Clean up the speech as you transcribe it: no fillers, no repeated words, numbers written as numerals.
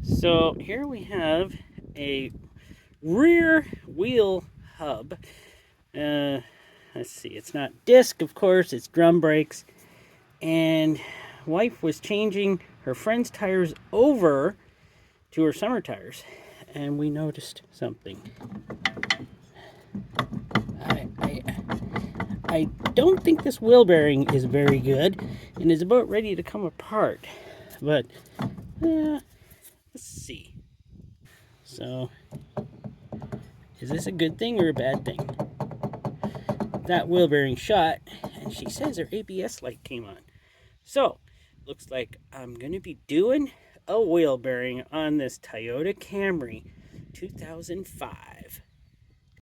So here we have a rear wheel hub. Uh, let's see, it's not disc, of course, it's drum brakes. And wife was changing her friend's tires over to her summer tires, and we noticed something. I don't think this wheel bearing is very good and is about ready to come apart. But let's see. So, is this a good thing or a bad thing? That wheel bearing shot, and she says her ABS light came on. So, looks like I'm going to be doing a wheel bearing on this Toyota Camry 2005.